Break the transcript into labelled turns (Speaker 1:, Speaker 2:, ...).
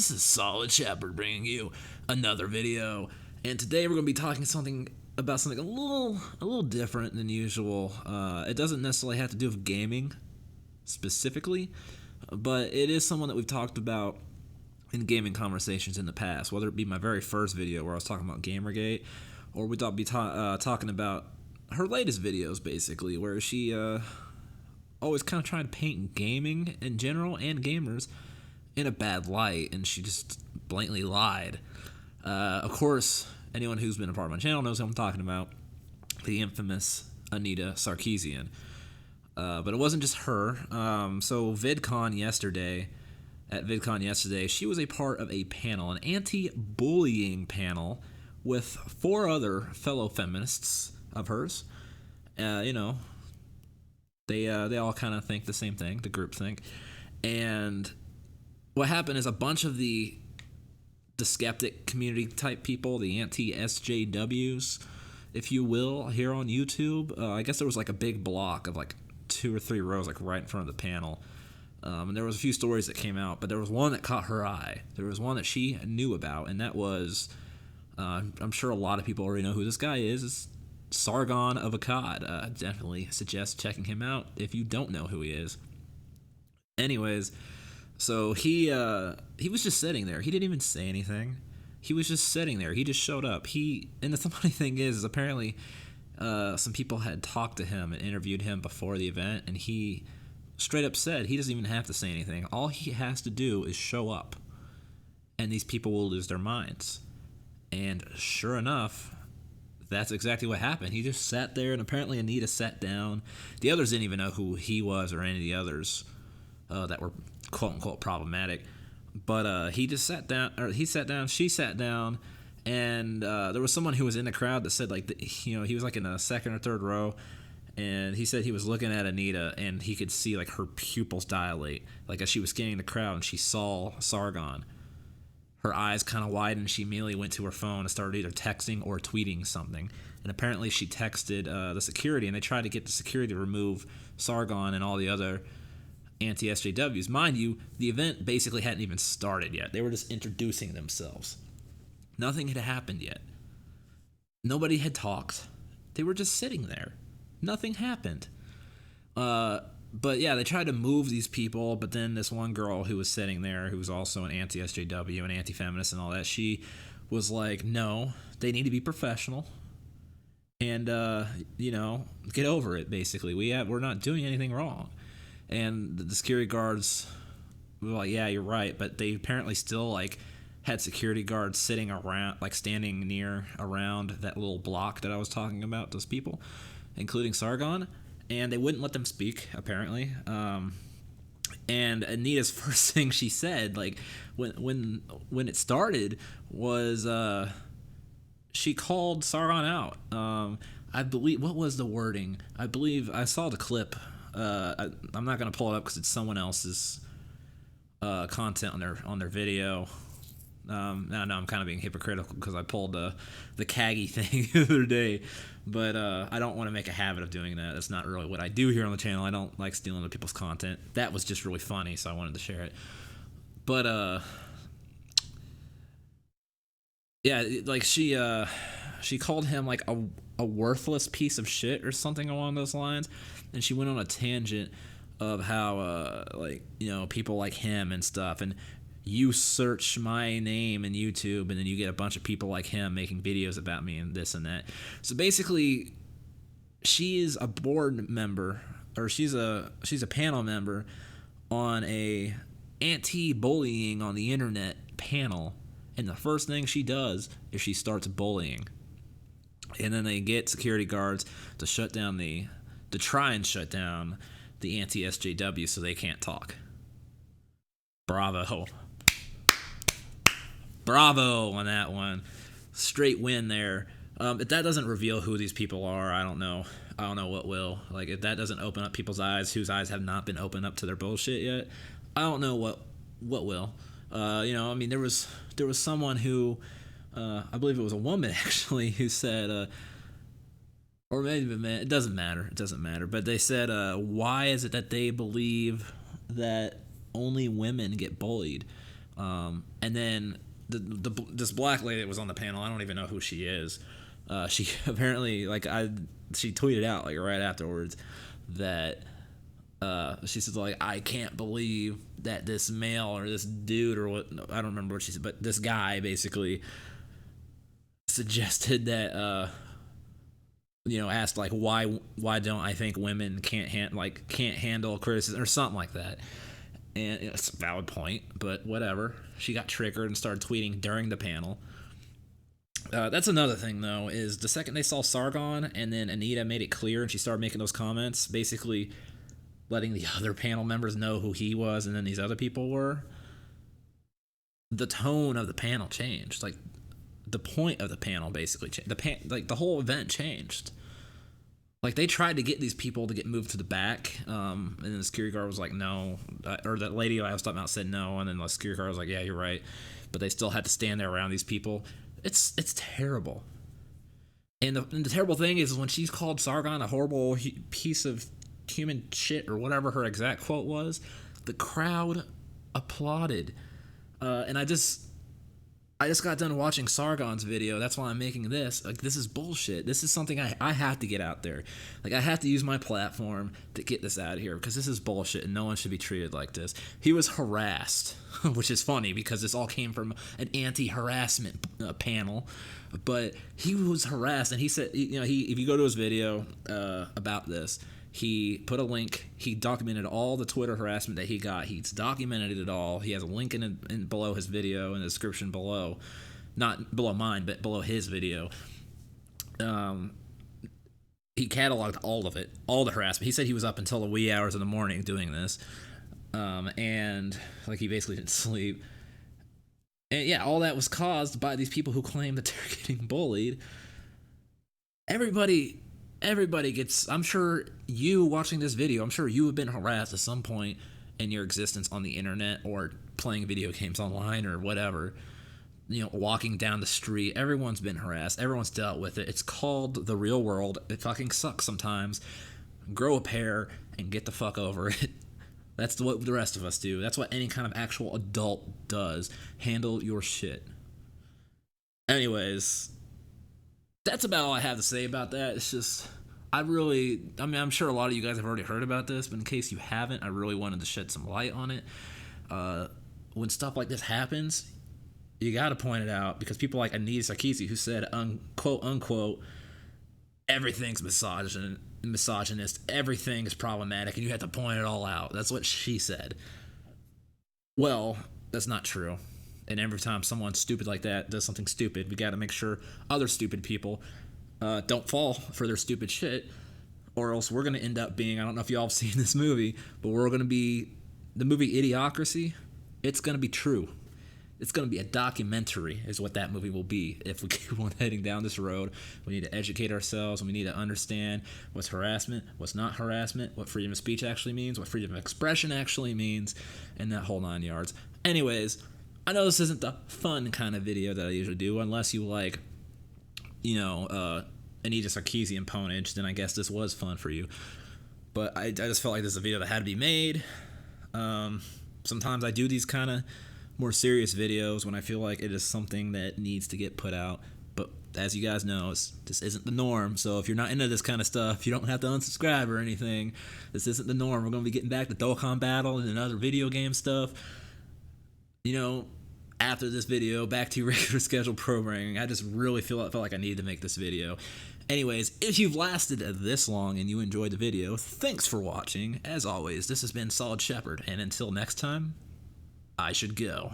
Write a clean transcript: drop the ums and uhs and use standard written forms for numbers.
Speaker 1: This is Solid Shepard bringing you another video, and today we're going to be talking about something a little different than usual. It doesn't necessarily have to do with gaming specifically, but it is someone that we've talked about in gaming conversations in the past, whether it be my very first video where I was talking about Gamergate, or we'd be talking about her latest videos, basically, where she always kind of trying to paint gaming in general and gamers in a bad light, and she just blatantly lied. Of course, anyone who's been a part of my channel knows who I'm talking about, the infamous Anita Sarkeesian. But it wasn't just her. So VidCon yesterday, she was a part of a panel, an anti-bullying panel with 4 other fellow feminists of hers. They all kind of think the same thing, the group think. And what happened is a bunch of the skeptic community type people, the anti-SJWs, if you will, here on YouTube, I guess there was like a big block of like 2 or 3 rows like right in front of the panel. And there was a few stories that came out, but there was one that caught her eye. There was one that she knew about, and that was, I'm sure a lot of people already know who this guy is. It's Sargon of Akkad. Definitely suggest checking him out if you don't know who he is. Anyways, so he was just sitting there. He didn't even say anything. He was just sitting there. He just showed up. And the funny thing is apparently some people had talked to him and interviewed him before the event, and he straight up said he doesn't even have to say anything. All he has to do is show up, and these people will lose their minds. And sure enough, that's exactly what happened. He just sat there, and apparently Anita sat down. The others didn't even know who he was or any of the others that were quote-unquote problematic. But he just sat down, or he sat down, she sat down, and there was someone who was in the crowd that said, like, he was like in the second or third row, and he said he was looking at Anita, and he could see, like, her pupils dilate. Like, as she was scanning the crowd, and she saw Sargon, her eyes kind of widened. She immediately went to her phone and started either texting or tweeting something. And apparently she texted the security, and they tried to get the security to remove Sargon and all the other anti-SJWs. Mind you, the event basically hadn't even started yet. They were just introducing themselves. Nothing had happened yet. Nobody had talked. They were just sitting there. Nothing happened. But yeah, they tried to move these people, but then this one girl who was sitting there, who was also an anti-SJW and anti-feminist and all that, she was like, no, they need to be professional. And, get over it, basically. We're not doing anything wrong. And the security guards were like, yeah, you're right. But they apparently still, like, had security guards sitting around, like, standing around that little block that I was talking about, those people, including Sargon. And they wouldn't let them speak, apparently. And Anita's first thing she said, like, when it started, was she called Sargon out. I believe, what was the wording? I believe I saw the clip. I'm not gonna pull it up because it's someone else's content on their video. I'm kind of being hypocritical because I pulled the Kaggy thing the other day, but I don't want to make a habit of doing that. That's not really what I do here on the channel. I don't like stealing other people's content. That was just really funny, so I wanted to share it. But yeah, like she called him like a worthless piece of shit or something along those lines, and she went on a tangent of how people like him and stuff, and you search my name in YouTube, and then you get a bunch of people like him making videos about me and this and that. So basically, she is a board member, or she's a panel member on a anti-bullying on the internet panel, and the first thing she does is she starts bullying. And then they get security guards to try and shut down the anti-SJW so they can't talk. Bravo on that one. Straight win there. If that doesn't reveal who these people are, I don't know what will. Like, if that doesn't open up people's eyes, whose eyes have not been opened up to their bullshit yet, I don't know what will. There was someone who, I believe it was a woman actually, who said, or maybe a man, it doesn't matter. But they said, why is it that they believe that only women get bullied? And then this black lady that was on the panel, I don't even know who she is. She apparently she tweeted out like right afterwards that she said like, I can't believe that this male or this dude or what, I don't remember what she said, but this guy basically suggested that asked like why don't I think women can't handle criticism or something like that. And it's a valid point, but whatever. She got triggered and started tweeting during the panel. That's another thing, though, is the second they saw Sargon and then Anita made it clear and she started making those comments, basically letting the other panel members know who he was and then these other people were, the tone of the panel changed. Like, the point of the panel basically changed. The whole event changed. Like, they tried to get these people to get moved to the back, and then the security guard was like, no. Or that lady I was talking about said no, and then the security guard was like, yeah, you're right. But they still had to stand there around these people. It's terrible. And the terrible thing is when she's called Sargon a horrible piece of human shit, or whatever her exact quote was, the crowd applauded. And I just got done watching Sargon's video. That's why I'm making this. Like, this is bullshit. This is something I have to get out there. Like, I have to use my platform to get this out of here because this is bullshit and no one should be treated like this. He was harassed, which is funny because this all came from an anti-harassment panel. But he was harassed, and he said, if you go to his video about this, he put a link. He documented all the Twitter harassment that he got. He's documented it all. He has a link in below his video in the description below. Not below mine, but below his video. He cataloged all of it, all the harassment. He said he was up until the wee hours of the morning doing this. And like he basically didn't sleep. And yeah, all that was caused by these people who claim that they're getting bullied. Everybody gets, I'm sure you watching this video, I'm sure you have been harassed at some point in your existence on the internet or playing video games online or whatever. Walking down the street, everyone's been harassed. Everyone's dealt with it. It's called the real world. It fucking sucks sometimes. Grow a pair and get the fuck over it. That's what the rest of us do. That's what any kind of actual adult does. Handle your shit. Anyways, that's about all I have to say about that. It's just, I'm sure a lot of you guys have already heard about this, but in case you haven't, I really wanted to shed some light on it. When stuff like this happens, you got to point it out, because people like Anita Sarkeesian, who said, quote unquote, everything's misogynist, everything is problematic, and you have to point it all out. That's what she said. Well, that's not true. And every time someone stupid like that does something stupid, we got to make sure other stupid people don't fall for their stupid shit, or else we're going to end up being, I don't know if y'all have seen this movie, but we're going to be, the movie Idiocracy, it's going to be true. It's going to be a documentary is what that movie will be if we keep on heading down this road. We need to educate ourselves, and we need to understand what's harassment, what's not harassment, what freedom of speech actually means, what freedom of expression actually means, and that whole 9 yards. Anyways, I know this isn't the fun kind of video that I usually do, unless you like, Anita Sarkeesian ponage, then I guess this was fun for you. But I just felt like this is a video that had to be made. Sometimes I do these kind of more serious videos when I feel like it is something that needs to get put out. But as you guys know, this isn't the norm. So if you're not into this kind of stuff, you don't have to unsubscribe or anything. This isn't the norm. We're going to be getting back to Dokkan Battle and other video game stuff. After this video, back to regular scheduled programming. I just really felt like I needed to make this video. Anyways, if you've lasted this long and you enjoyed the video, thanks for watching. As always, this has been Solid Shepard, and until next time, I should go.